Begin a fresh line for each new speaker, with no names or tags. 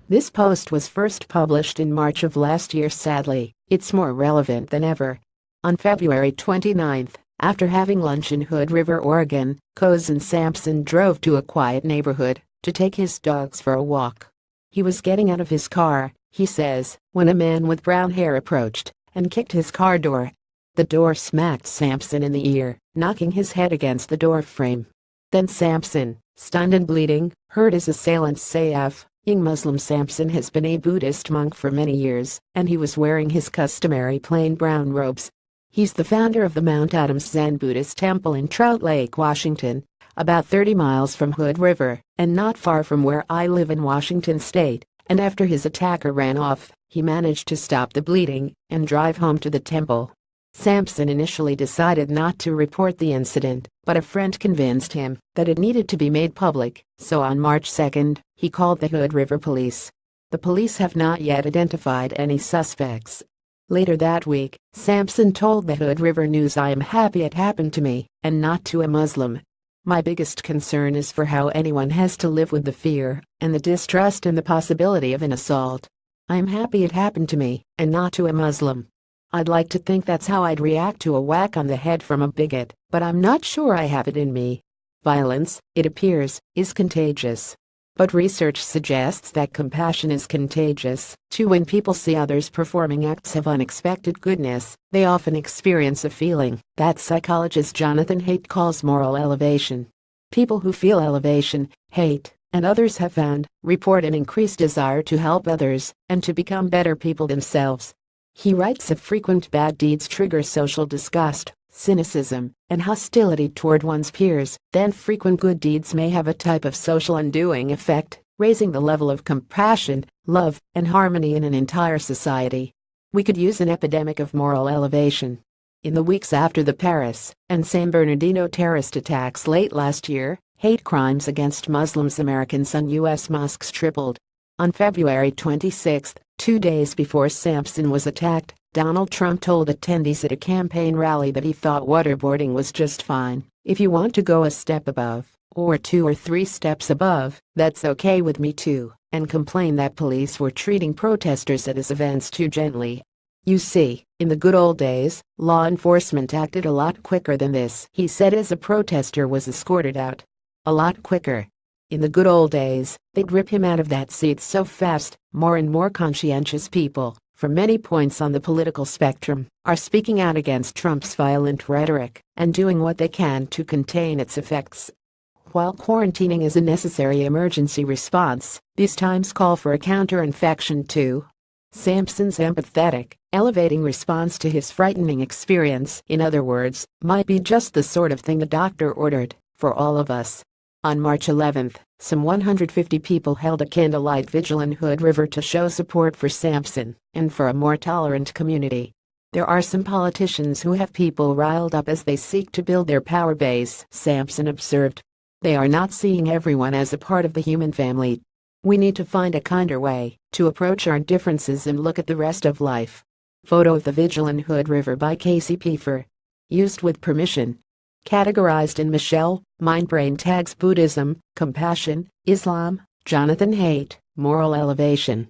This post was first published in March of last year. Sadly, it's more relevant than ever. On February 29, after having lunch in Hood River, Oregon, cousin Sampson drove to a quiet neighborhood to take his dogs for a walk. He was getting out of his car, he says, when a man with brown hair approached and kicked his car door. The door smacked Sampson in the ear, knocking his head against the door frame. Then Sampson, stunned and bleeding, heard his assailant say, "Young Muslim." Sampson has been a Buddhist monk for many years, and he was wearing his customary plain brown robes. He's the founder of the Mount Adams Zen Buddhist Temple in Trout Lake, Washington, about 30 miles from Hood River, and not far from where I live in Washington state. And after his attacker ran off, he managed to stop the bleeding and drive home to the temple. Sampson initially decided not to report the incident, but a friend convinced him that it needed to be made public, so on March 2, he called the Hood River Police. The police have not yet identified any suspects. Later that week, Sampson told the Hood River News, "I am happy it happened to me, and not to a Muslim. My biggest concern is for how anyone has to live with the fear and the distrust and the possibility of an assault. I am happy it happened to me, and not to a Muslim. I'd like to think that's how I'd react to a whack on the head from a bigot, but I'm not sure I have it in me." Violence, it appears, is contagious. But research suggests that compassion is contagious, too. When people see others performing acts of unexpected goodness, they often experience a feeling that psychologist Jonathan Haidt calls moral elevation. People who feel elevation, Haidt, and others have found, report an increased desire to help others and to become better people themselves. He writes that frequent bad deeds trigger social disgust, cynicism, and hostility toward one's peers. Then frequent good deeds may have a type of social undoing effect, raising the level of compassion, love, and harmony in an entire society. We could use an epidemic of moral elevation. In the weeks after the Paris and San Bernardino terrorist attacks late last year, hate crimes against Muslims Americans on U.S. mosques tripled. On February 26, 2 days before Sampson was attacked, Donald Trump told attendees at a campaign rally that he thought waterboarding was just fine. "If you want to go a step above, or 2 or 3 steps above, that's okay with me too," and complained that police were treating protesters at his events too gently. "You see, in the good old days, law enforcement acted a lot quicker than this," he said as a protester was escorted out. "A lot quicker. In the good old days, they'd rip him out of that seat so fast." More and more conscientious people, from many points on the political spectrum, are speaking out against Trump's violent rhetoric and doing what they can to contain its effects. While quarantining is a necessary emergency response, these times call for a counter-infection too. Sampson's empathetic, elevating response to his frightening experience, in other words, might be just the sort of thing the doctor ordered for all of us. On March 11, some 150 people held a candlelight vigil in Hood River to show support for Sampson and for a more tolerant community. "There are some politicians who have people riled up as they seek to build their power base," Sampson observed. "They are not seeing everyone as a part of the human family. We need to find a kinder way to approach our differences and look at the rest of life." Photo of the vigil in Hood River by Casey Pfeiffer. Used with permission. Categorized in Michelle, Mindbrain tags Buddhism, compassion, Islam, Jonathan Haidt, moral elevation.